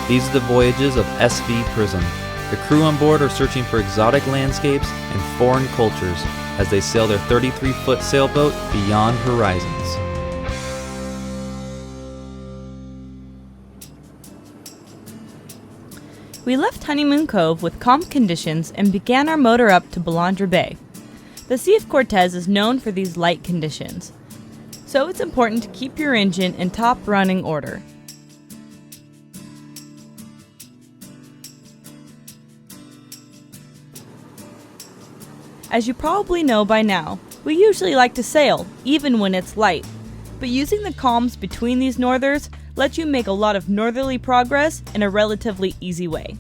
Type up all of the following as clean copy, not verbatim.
These are the voyages of SV Prism. The crew on board are searching for exotic landscapes and foreign cultures as they sail their 33-foot sailboat beyond horizons. We left Honeymoon Cove with calm conditions and began our motor up to Bandre Bay. The Sea of Cortez is known for these light conditions, so it's important to keep your engine in top running order. As you probably know by now, we usually like to sail, even when it's light, but using the calms between these northers lets you make a lot of northerly progress in a relatively easy way.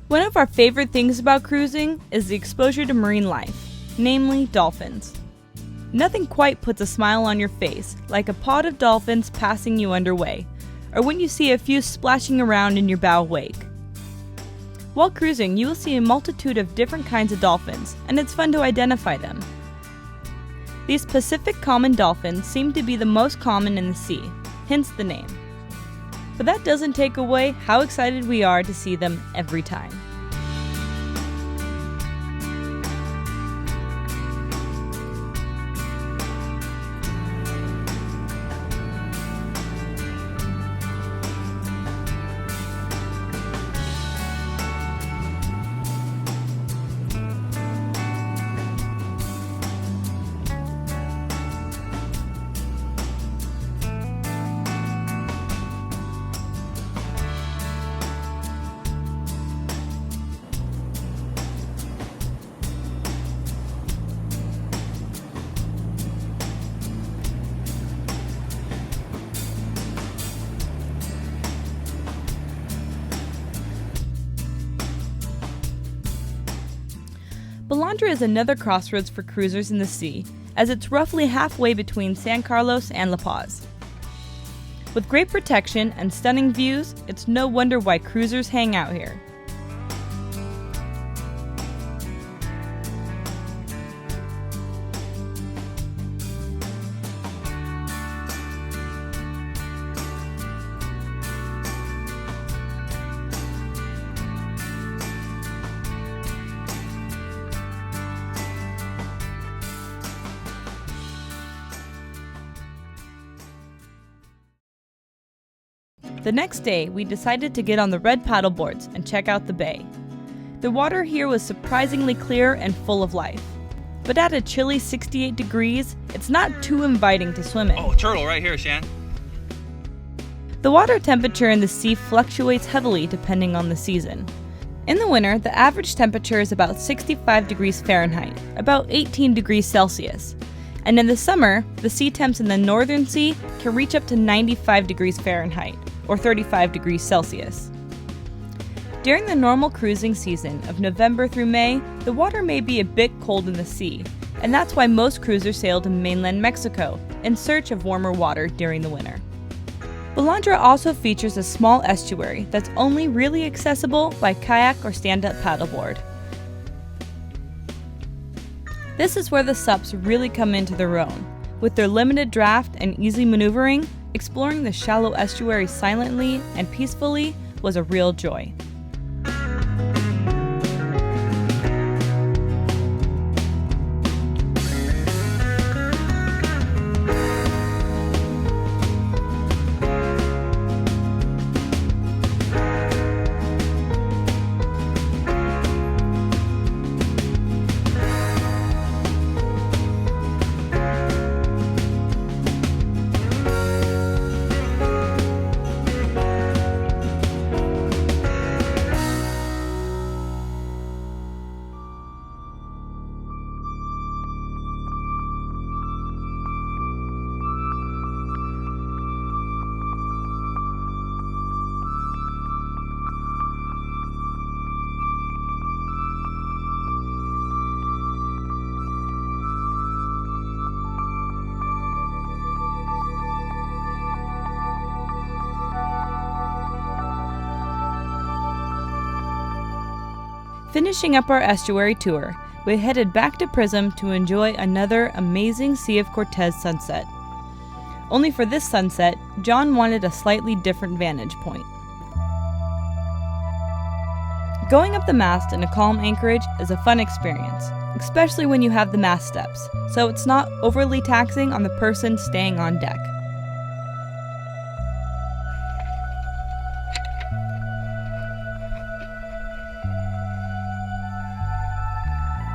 One of our favorite things about cruising is the exposure to marine life, namely dolphins. Nothing quite puts a smile on your face like a pod of dolphins passing you underway, or when you see a few splashing around in your bow wake. While cruising, you will see a multitude of different kinds of dolphins, and it's fun to identify them. These Pacific common dolphins seem to be the most common in the sea, hence the name. But that doesn't take away how excited we are to see them every time. Bandre is another crossroads for cruisers in the sea, as it's roughly halfway between San Carlos and La Paz. With great protection and stunning views, it's no wonder why cruisers hang out here. The next day, we decided to get on the red paddleboards and check out the bay. The water here was surprisingly clear and full of life. But at a chilly 68 degrees, it's not too inviting to swim in. Oh, turtle right here, Shan. The water temperature in the sea fluctuates heavily depending on the season. In the winter, the average temperature is about 65 degrees Fahrenheit, about 18 degrees Celsius. And in the summer, the sea temps in the northern sea can reach up to 95 degrees Fahrenheit, or 35 degrees Celsius. During the normal cruising season of November through May, the water may be a bit cold in the sea, and that's why most cruisers sail to mainland Mexico in search of warmer water during the winter. Bandre also features a small estuary that's only really accessible by kayak or stand-up paddleboard. This is where the SUPs really come into their own. With their limited draft and easy maneuvering, exploring the shallow estuary silently and peacefully was a real joy. Finishing up our estuary tour, we headed back to Prism to enjoy another amazing Sea of Cortez sunset. Only for this sunset, John wanted a slightly different vantage point. Going up the mast in a calm anchorage is a fun experience, especially when you have the mast steps, so it's not overly taxing on the person staying on deck.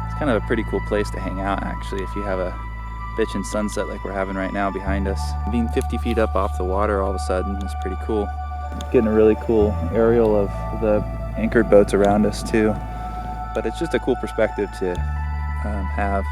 It's kind of a pretty cool place to hang out, actually, if you have a bitchin' sunset like we're having right now behind us. Being 50 feet up off the water all of a sudden is pretty cool. Getting a really cool aerial of the anchored boats around us too. But it's just a cool perspective to have.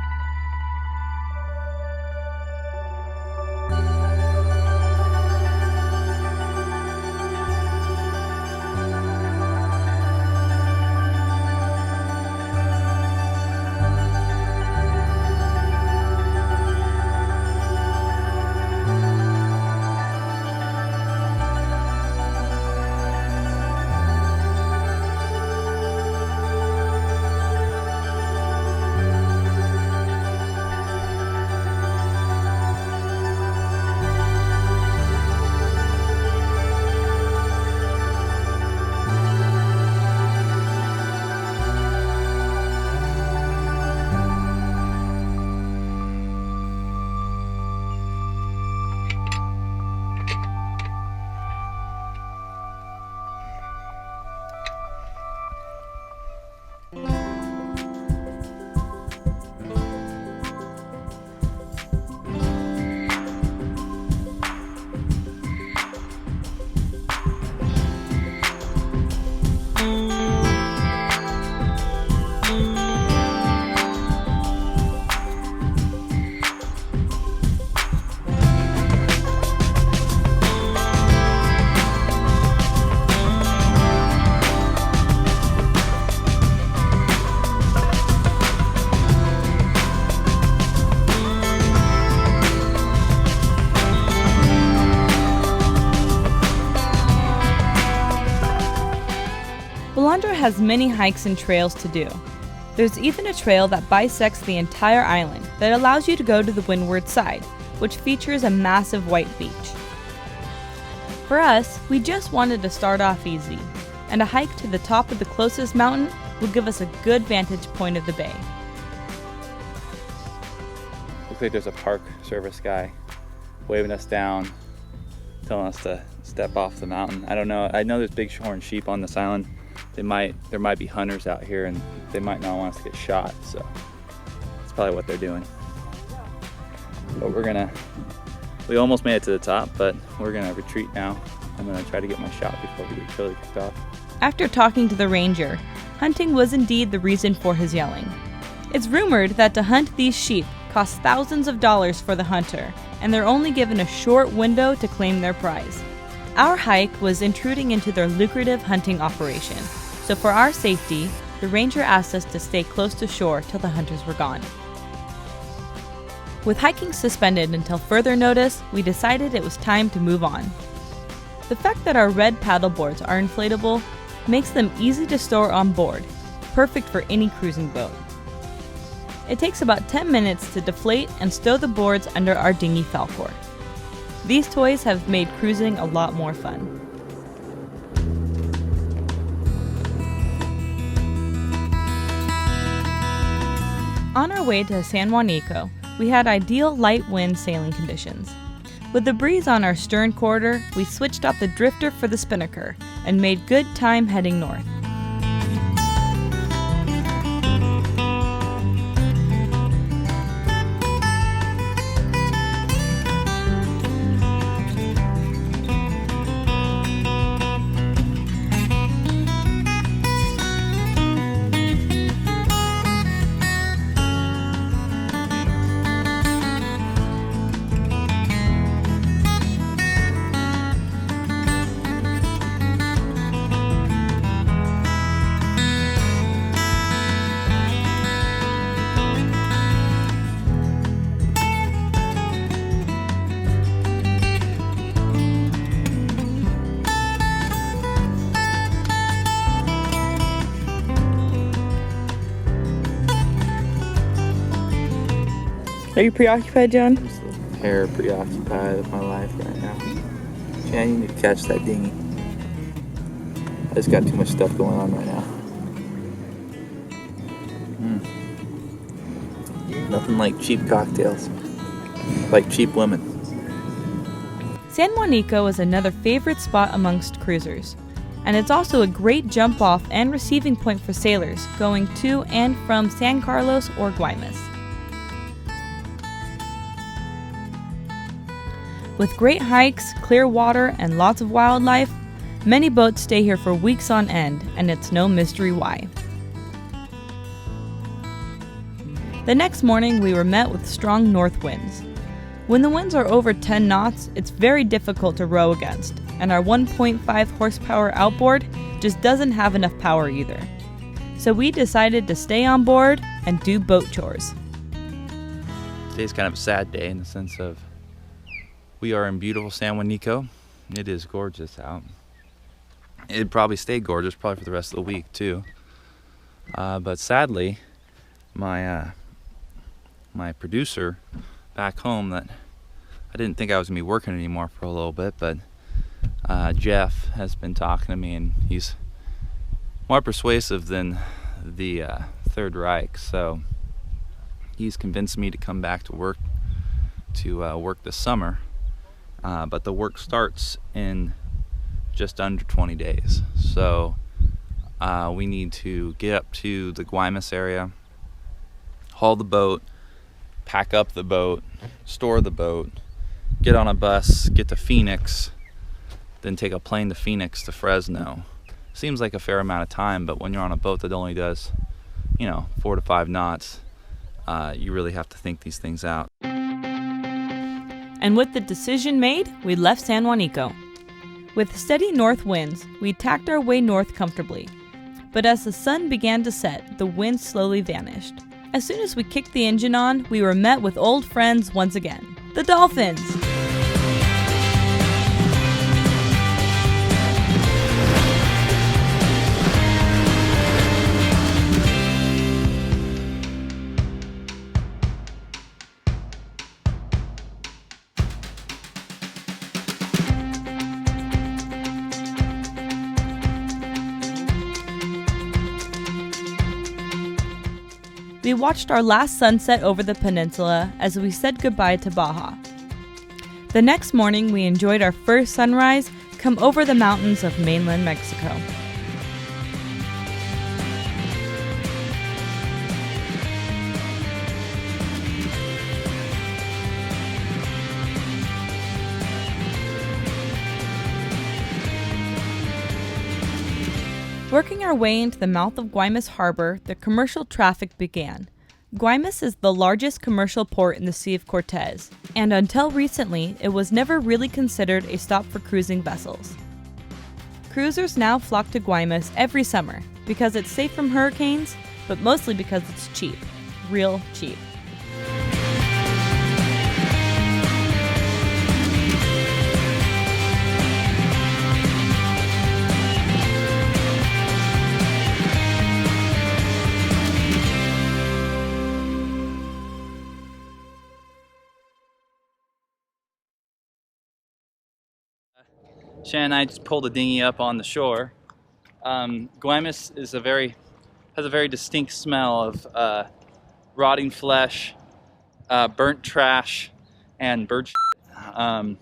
Bandre has many hikes and trails to do. There's even a trail that bisects the entire island that allows you to go to the windward side, which features a massive white beach. For us, we just wanted to start off easy, and a hike to the top of the closest mountain will give us a good vantage point of the bay. Looks like there's a park service guy waving us down, telling us to step off the mountain. I don't know. I know there's bighorn sheep on this island. There might be hunters out here, and they might not want us to get shot, so that's probably what they're doing. But we almost made it to the top, but we're gonna retreat now. I'm gonna try to get my shot before we get really kicked off. After talking to the ranger, hunting was indeed the reason for his yelling. It's rumored that to hunt these sheep costs thousands of dollars for the hunter, and they're only given a short window to claim their prize. Our hike was intruding into their lucrative hunting operation, so for our safety, the ranger asked us to stay close to shore till the hunters were gone. With hiking suspended until further notice, we decided it was time to move on. The fact that our red paddleboards are inflatable makes them easy to store on board, perfect for any cruising boat. It takes about 10 minutes to deflate and stow the boards under our dinghy Falcor. These toys have made cruising a lot more fun. On our way to San Juanico, we had ideal light wind sailing conditions. With the breeze on our stern quarter, we switched out the drifter for the spinnaker and made good time heading north. Are you preoccupied, John? hair preoccupied with my life right now. I need to catch that dinghy. I just got too much stuff going on right now. Nothing like cheap cocktails. Like cheap women. San Juanico is another favorite spot amongst cruisers, and it's also a great jump off and receiving point for sailors going to and from San Carlos or Guaymas. With great hikes, clear water, and lots of wildlife, many boats stay here for weeks on end, and it's no mystery why. The next morning, we were met with strong north winds. When the winds are over 10 knots, it's very difficult to row against, and our 1.5 horsepower outboard just doesn't have enough power either. So we decided to stay on board and do boat chores. Today's kind of a sad day in the sense of we are in beautiful San Juanico. It is gorgeous out. It'd probably stay gorgeous probably for the rest of the week too. But sadly, my producer back home, that I didn't think I was gonna be working anymore for a little bit, but Jeff has been talking to me, and he's more persuasive than the Third Reich, so he's convinced me to come back to work this summer, but the work starts in just under 20 days, so we need to get up to the Guaymas area, haul the boat, pack up the boat, store the boat, get on a bus, get to Phoenix, then take a plane to Phoenix to Fresno. Seems like a fair amount of time, but when you're on a boat that only does, 4 to 5 knots, you really have to think these things out. And with the decision made, we left San Juanico. With steady north winds, we tacked our way north comfortably. But as the sun began to set, the wind slowly vanished. As soon as we kicked the engine on, we were met with old friends once again, the dolphins. We watched our last sunset over the peninsula as we said goodbye to Baja. The next morning, we enjoyed our first sunrise come over the mountains of mainland Mexico. Working our way into the mouth of Guaymas Harbor, the commercial traffic began. Guaymas is the largest commercial port in the Sea of Cortez, and until recently, it was never really considered a stop for cruising vessels. Cruisers now flock to Guaymas every summer because it's safe from hurricanes, but mostly because it's cheap. Real cheap. Shannon and I just pulled a dinghy up on the shore. Guaymas is has a very distinct smell of rotting flesh, burnt trash, and bird shit. On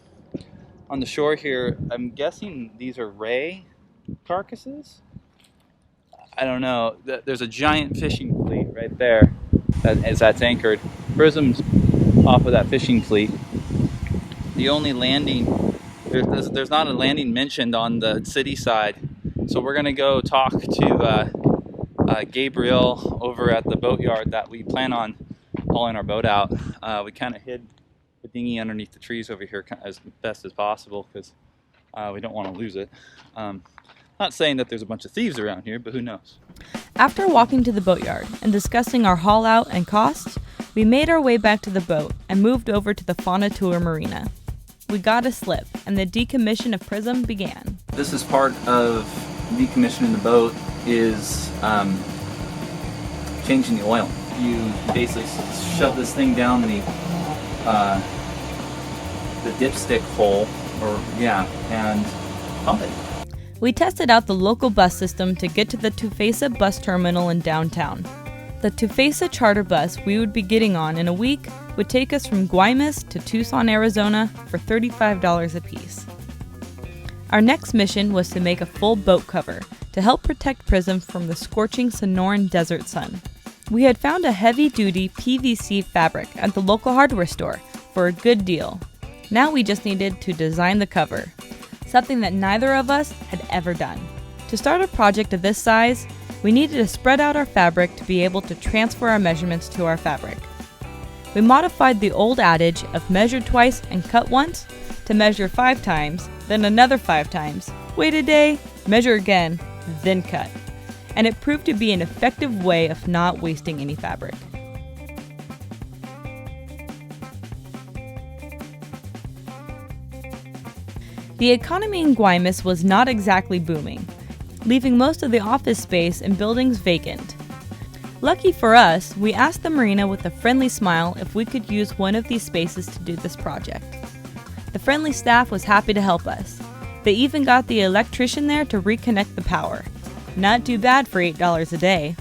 the shore here, I'm guessing these are ray carcasses? I don't know. There's a giant fishing fleet right there that's anchored. Prism's off of that fishing fleet. The only landing, there's not a landing mentioned on the city side, so we're gonna go talk to Gabriel over at the boatyard that we plan on hauling our boat out. We kind of hid the dinghy underneath the trees over here as best as possible because we don't want to lose it. Not saying that there's a bunch of thieves around here, but who knows? After walking to the boatyard and discussing our haul out and costs, we made our way back to the boat and moved over to the Fauna Tour Marina. We got a slip, and the decommission of Prism began. This is part of decommissioning the boat, is changing the oil. You basically shove this thing down the the dipstick hole, and pump it. We tested out the local bus system to get to the Tufesa bus terminal in downtown. The Tufesa charter bus we would be getting on in a week would take us from Guaymas to Tucson, Arizona for $35 apiece. Our next mission was to make a full boat cover to help protect Prism from the scorching Sonoran desert sun. We had found a heavy-duty PVC fabric at the local hardware store for a good deal. Now we just needed to design the cover, something that neither of us had ever done. To start a project of this size, we needed to spread out our fabric to be able to transfer our measurements to our fabric. We modified the old adage of measure twice and cut once to measure 5 times, then another 5 times, wait a day, measure again, then cut. And it proved to be an effective way of not wasting any fabric. The economy in Guaymas was not exactly booming, leaving most of the office space and buildings vacant. Lucky for us, we asked the marina with a friendly smile if we could use one of these spaces to do this project. The friendly staff was happy to help us. They even got the electrician there to reconnect the power. Not too bad for $8 a day.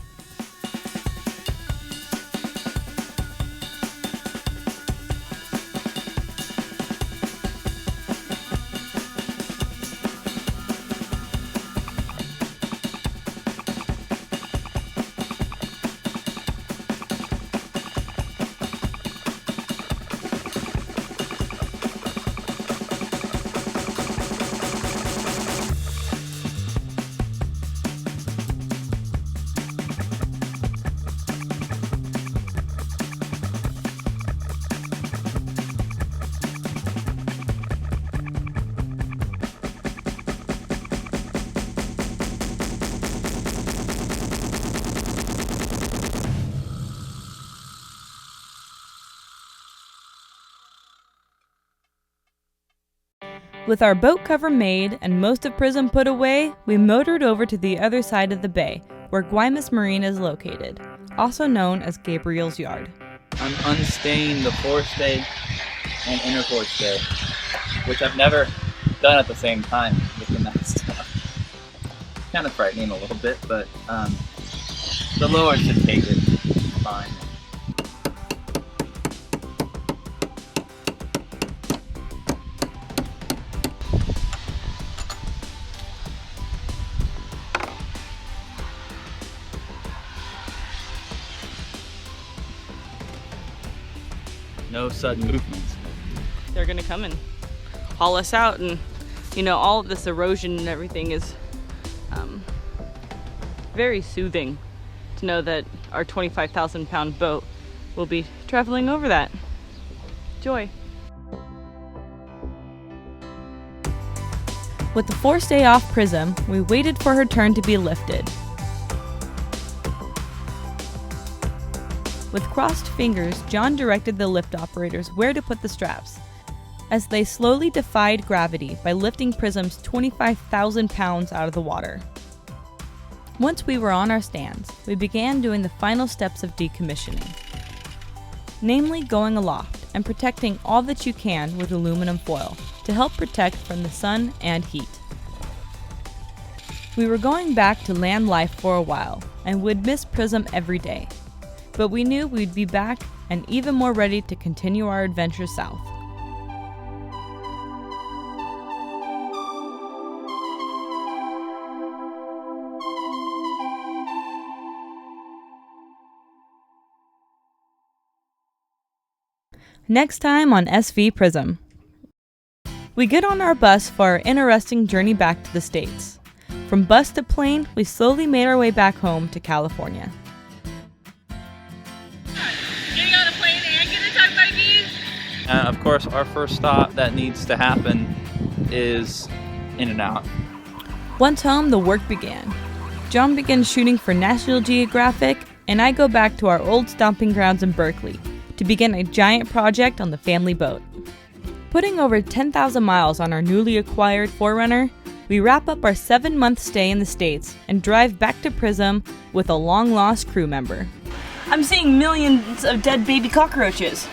With our boat cover made and most of Prism put away, we motored over to the other side of the bay, where Guaymas Marina is located, also known as Gabriel's Yard. I'm unstaying the forestay and inner forestay, which I've never done at the same time with the night stuff. Kind of frightening a little bit, but the Lord should take it fine. No sudden movements. They're gonna come and haul us out, and all of this erosion and everything is very soothing to know that our 25,000 pound boat will be traveling over that. Joy. With the forestay off Prism, we waited for her turn to be lifted. With crossed fingers, John directed the lift operators where to put the straps, as they slowly defied gravity by lifting Prism's 25,000 pounds out of the water. Once we were on our stands, we began doing the final steps of decommissioning, namely going aloft and protecting all that you can with aluminum foil to help protect from the sun and heat. We were going back to land life for a while and would miss Prism every day. But we knew we'd be back and even more ready to continue our adventure south. Next time on SV Prism. We get on our bus for our interesting journey back to the States. From bus to plane, we slowly made our way back home to California. Of course, our first stop that needs to happen is In-N-Out. Once home, the work began. John begins shooting for National Geographic, and I go back to our old stomping grounds in Berkeley to begin a giant project on the family boat. Putting over 10,000 miles on our newly acquired 4Runner, we wrap up our 7-month stay in the States and drive back to Prism with a long-lost crew member. I'm seeing millions of dead baby cockroaches.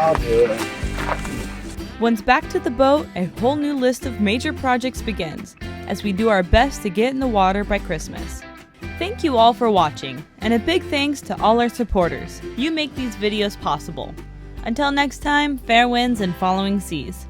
I'll do it. Once back to the boat, a whole new list of major projects begins, as we do our best to get in the water by Christmas. Thank you all for watching, and a big thanks to all our supporters. You make these videos possible. Until next time, fair winds and following seas.